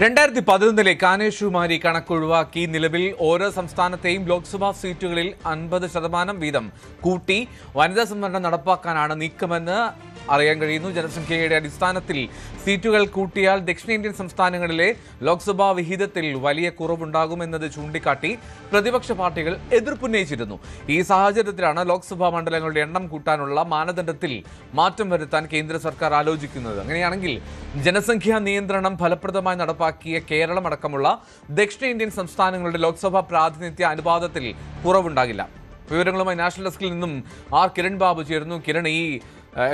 2011 കാനേഷുമാരി കണക്കൊഴിവാക്കി നിലവിൽ ഓരോ സംസ്ഥാനത്തെയും ലോക്സഭാ സീറ്റുകളിൽ 50% വീതം കൂട്ടി വനിതാ സംവരണം നടപ്പാക്കാനാണ് നീക്കമെന്ന് അറിയാൻ കഴിയുന്നു. ജനസംഖ്യയുടെ അടിസ്ഥാനത്തിൽ സീറ്റുകൾ കൂട്ടിയാൽ ദക്ഷിണേന്ത്യൻ സംസ്ഥാനങ്ങളിലെ ലോക്സഭാ വിഹിതത്തിൽ വലിയ കുറവുണ്ടാകുമെന്നത് ചൂണ്ടിക്കാട്ടി പ്രതിപക്ഷ പാർട്ടികൾ എതിർപ്പുന്നയിച്ചിരുന്നു. ഈ സാഹചര്യത്തിലാണ് ലോക്സഭാ മണ്ഡലങ്ങളുടെ എണ്ണം കൂട്ടാനുള്ള മാനദണ്ഡത്തിൽ മാറ്റം വരുത്താൻ കേന്ദ്ര സർക്കാർ ആലോചിക്കുന്നത്. അങ്ങനെയാണെങ്കിൽ ജനസംഖ്യാ നിയന്ത്രണം ഫലപ്രദമായി നടപ്പാക്കിയ കേരളം അടക്കമുള്ള ദക്ഷിണേന്ത്യൻ സംസ്ഥാനങ്ങളുടെ ലോക്സഭാ പ്രാതിനിധ്യ അനുപാതത്തിൽ കുറവുണ്ടാകില്ല. വിവരങ്ങളുമായി നാഷണൽ ഡെസ്കിൽ നിന്നും ആർ കിരൺ ബാബു ചേരുന്നു. കിരൺ, ഈ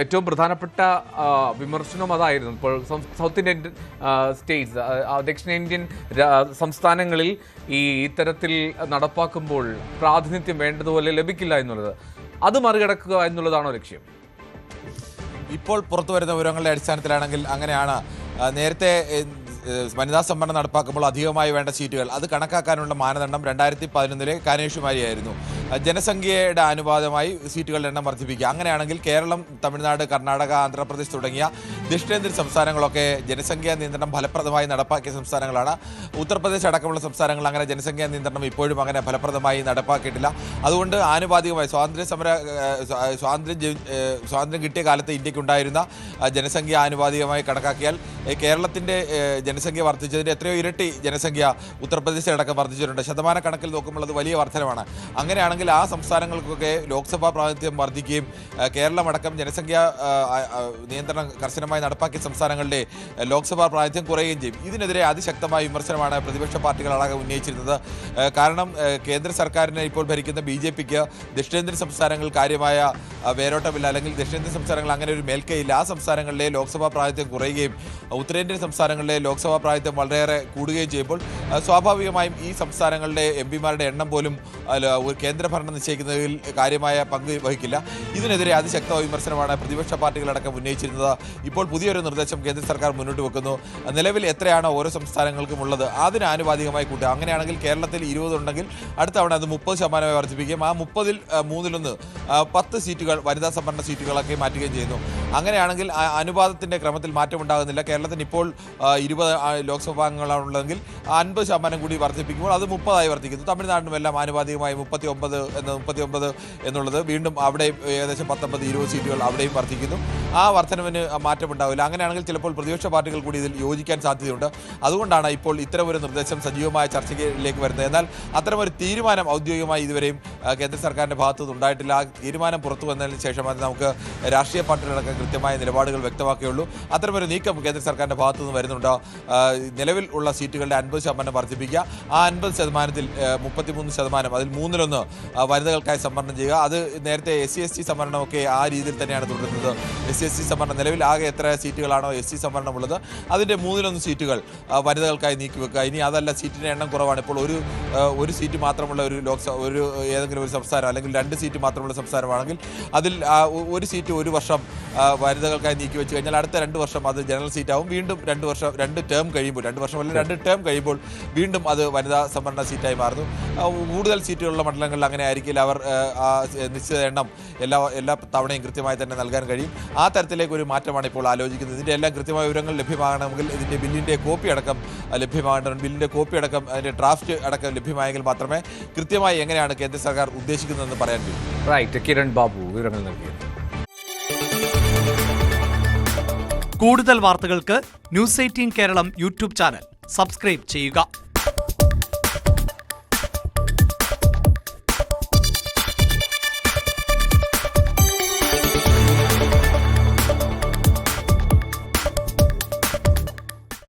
ഏറ്റവും പ്രധാനപ്പെട്ട വിമർശനം അതായിരുന്നു. ഇപ്പോൾ സൗത്ത് ഇന്ത്യൻ സ്റ്റേറ്റ്സ്, ദക്ഷിണേന്ത്യൻ സംസ്ഥാനങ്ങളിൽ ഈ ഇത്തരത്തിൽ നടപ്പാക്കുമ്പോൾ പ്രാതിനിധ്യം വേണ്ടതുപോലെ ലഭിക്കില്ല എന്നുള്ളത്, അത് മറികടക്കുക എന്നുള്ളതാണോ ലക്ഷ്യം? ഇപ്പോൾ പുറത്തു വരുന്ന വിവരങ്ങളുടെ അടിസ്ഥാനത്തിലാണെങ്കിൽ അങ്ങനെയാണ്. നേരത്തെ വനിതാ സംവരണം നടപ്പാക്കുമ്പോൾ അധികമായി വേണ്ട സീറ്റുകൾ അത് കണക്കാക്കാനുള്ള മാനദണ്ഡം 2011 കാനേഷുമാരിയായിരുന്നു. ജനസംഖ്യയുടെ അനുപാതമായി സീറ്റുകളുടെ എണ്ണം വർദ്ധിപ്പിക്കുക. അങ്ങനെയാണെങ്കിൽ കേരളം, തമിഴ്നാട്, കർണാടക, ആന്ധ്രാപ്രദേശ് തുടങ്ങിയ ദക്ഷിണേന്ത്യൻ സംസ്ഥാനങ്ങളൊക്കെ ജനസംഖ്യാ നിയന്ത്രണം ഫലപ്രദമായി നടപ്പാക്കിയ സംസ്ഥാനങ്ങളാണ്. ഉത്തർപ്രദേശ് അടക്കമുള്ള സംസ്ഥാനങ്ങൾ അങ്ങനെ ജനസംഖ്യാ നിയന്ത്രണം ഇപ്പോഴും അങ്ങനെ ഫലപ്രദമായി നടപ്പാക്കിയിട്ടില്ല. അതുകൊണ്ട് ആനുപാതികമായി സ്വാതന്ത്ര്യം കിട്ടിയ കാലത്ത് ഇന്ത്യക്കുണ്ടായിരുന്ന ജനസംഖ്യ ആനുപാതികമായി കണക്കാക്കിയാൽ കേരളത്തിൻ്റെ ജനസംഖ്യ വർദ്ധിച്ചതിൻ്റെ എത്രയോ ഇരട്ടി ജനസംഖ്യ ഉത്തർപ്രദേശിലടക്കം വർദ്ധിച്ചിട്ടുണ്ട്. ശതമാന കണക്കിൽ നോക്കുമ്പോൾ അത് വലിയ വർധനമാണ്. അങ്ങനെയാണെങ്കിൽ ആ സംസ്ഥാനങ്ങൾക്കൊക്കെ ലോക്സഭാ പ്രാതിനിധ്യം വർദ്ധിക്കുകയും കേരളമടക്കം ജനസംഖ്യാ നിയന്ത്രണം കർശനമായി നടപ്പാക്കിയ സംസ്ഥാനങ്ങളുടെ ലോക്സഭാ പ്രാതിനിധ്യം കുറയുകയും ചെയ്യും. ഇതിനെതിരെ അതിശക്തമായ വിമർശനമാണ് പ്രതിപക്ഷ പാർട്ടികളടക്കം ഉന്നയിച്ചിരുന്നത്. കാരണം കേന്ദ്ര സർക്കാരിനെ ഇപ്പോൾ ഭരിക്കുന്ന BJPക്ക് ദക്ഷിണേന്ത്യൻ സംസ്ഥാനങ്ങൾ കാര്യമായ വേരോട്ടമില്ല, അല്ലെങ്കിൽ ദക്ഷിണേന്ത്യൻ സംസ്ഥാനങ്ങൾ അങ്ങനെ ഒരു മേൽക്കൈയില്ല. ആ സംസ്ഥാനങ്ങളിലെ ലോക്സഭാ പ്രാതിനിധ്യം കുറയുകയും ഉത്തരേന്ത്യൻ സംസ്ഥാനങ്ങളിലെ ലോക്സഭാ പ്രാതിനിധ്യം വളരെയേറെ കൂടുകയും ചെയ്യുമ്പോൾ സ്വാഭാവികമായും ഈ സംസ്ഥാനങ്ങളുടെ MPമാരുടെ എണ്ണം പോലും കേന്ദ്രഭരണം നിശ്ചയിക്കുന്നതിൽ കാര്യമായ പങ്ക് വഹിക്കില്ല. ഇതിനെതിരെ അതിശക്തമായ വിമർശനമാണ് പ്രതിപക്ഷ പാർട്ടികളടക്കം ഉന്നയിച്ചിരുന്നത്. ഇപ്പോൾ പുതിയൊരു നിർദ്ദേശം കേന്ദ്ര സർക്കാർ മുന്നോട്ട് വെക്കുന്നു. നിലവിൽ എത്രയാണോ ഓരോ സംസ്ഥാനങ്ങൾക്കും ഉള്ളത് അതിന് ആനുപാതികമായി കൂട്ടുക. അങ്ങനെയാണെങ്കിൽ കേരളത്തിൽ 20 ഉണ്ടെങ്കിൽ അടുത്ത തവണ അത് 30% വർദ്ധിപ്പിക്കുകയും ആ 30ൽ 3/1 10 സീറ്റുകൾ വനിതാ സംവരണ സീറ്റുകളൊക്കെ മാറ്റുകയും ചെയ്യുന്നു. അങ്ങനെയാണെങ്കിൽ അനുപാതത്തിൻ്റെ ക്രമത്തിൽ മാറ്റമുണ്ടാകുന്നില്ല. കേരളത്തിന് ഇപ്പോൾ 20 ലോക്സഭാംഗങ്ങളാണുള്ളതെങ്കിൽ 50% കൂടി വർദ്ധിപ്പിക്കുമ്പോൾ അത് 30 വർദ്ധിക്കുന്നു. തമിഴ്നാടിനുമെല്ലാം ആനുപാതികമായി 39 എന്നുള്ളത് വീണ്ടും അവിടെ ഏകദേശം 19-20 സീറ്റുകൾ അവിടെയും വർദ്ധിക്കുന്നു. ആ വർധനവിന് മാറ്റമുണ്ടാവില്ല. അങ്ങനെയാണെങ്കിൽ ചിലപ്പോൾ പ്രതിപക്ഷ പാർട്ടികൾ കൂടി ഇതിൽ യോജിക്കാൻ സാധ്യതയുണ്ട്. അതുകൊണ്ടാണ് ഇപ്പോൾ ഇത്തരമൊരു നിർദ്ദേശം സജീവമായ ചർച്ചയിലേക്ക് വരുന്നത്. എന്നാൽ അത്തരമൊരു തീരുമാനം ഔദ്യോഗികമായി ഇതുവരെയും കേന്ദ്ര സർക്കാരിൻ്റെ ഭാഗത്തുനിന്ന് ഉണ്ടായിട്ടില്ല. ആ തീരുമാനം പുറത്തു വന്നതിന് ശേഷം അത് നമുക്ക് രാഷ്ട്രീയ പാർട്ടികളടക്കം കൃത്യമായ നിലപാടുകൾ വ്യക്തമാക്കുകയുള്ളൂ. അത്തരമൊരു നീക്കം കേന്ദ്ര സർക്കാരിൻ്റെ ഭാഗത്തുനിന്ന് വരുന്നുണ്ട്. നിലവിൽ ഉള്ള സീറ്റുകളുടെ 50% വർദ്ധിപ്പിക്കുക. ആ 50%-ൽ 33%, അതിൽ 3/1 വനിതകൾക്കായി സംവരണം ചെയ്യുക. അത് നേരത്തെ SC/ST സംവരണമൊക്കെ ആ രീതിയിൽ തന്നെയാണ് തുടരുന്നത്. SC/ST സംവരണം നിലവിൽ ആകെ എത്ര സീറ്റുകളാണോ SC സംവരണമുള്ളത് അതിൻ്റെ 3/1 സീറ്റുകൾ വനിതകൾക്കായി നീക്കിവെക്കുക. ഇനി അതല്ല, സീറ്റിൻ്റെ എണ്ണം കുറവാണ്, ഇപ്പോൾ ഒരു സീറ്റ് മാത്രമുള്ള ഒരു ഏതെങ്കിലും ഒരു സംസ്ഥാനം, അല്ലെങ്കിൽ 2 സീറ്റ് മാത്രമുള്ള സംസ്ഥാനമാണെങ്കിൽ അതിൽ ഒരു സീറ്റ് ഒരു വർഷം വനിതകൾക്കായി നീക്കി വെച്ച് കഴിഞ്ഞാൽ അടുത്ത 2 വർഷം അത് ജനറൽ സീറ്റാവും. വീണ്ടും 2 ടേം കഴിയുമ്പോൾ, 2 വർഷം അല്ലെങ്കിൽ 2 ടേം കഴിയുമ്പോൾ വീണ്ടും അത് വനിതാ സംവരണ സീറ്റായി മാറുന്നു. കൂടുതൽ സീറ്റുകളുള്ള മണ്ഡലങ്ങളിൽ അങ്ങനെ ആയിരിക്കില്ല. അവർ നിശ്ചിത എണ്ണം എല്ലാ തവണയും കൃത്യമായി തന്നെ നൽകാൻ കഴിയും. ആ തരത്തിലേക്ക് ഒരു മാറ്റമാണ് ഇപ്പോൾ ആലോചിക്കുന്നത്. ഇതിൻ്റെ എല്ലാം കൃത്യമായ വിവരങ്ങൾ ലഭ്യമാകണമെങ്കിൽ ഇതിൻ്റെ ബില്ലിൻ്റെ കോപ്പി അടക്കം ലഭ്യമാകേണ്ടതുണ്ട്. ബില്ലിൻ്റെ കോപ്പി അടക്കം, അതിൻ്റെ ഡ്രാഫ്റ്റ് അടക്കം ലഭ്യമായെങ്കിൽ മാത്രമേ കൃത്യമായി എങ്ങനെയാണ് കേന്ദ്ര സർക്കാർ ഉദ്ദേശിക്കുന്നതെന്ന് പറയാൻ കഴിയും. റൈറ്റ്, കിരൺ ബാബു വിവരങ്ങൾ നൽകിയത്. കൂടുതൽ വാർത്തകൾക്ക് News 18 Keralam YouTube channel subscribe ചെയ്യുക.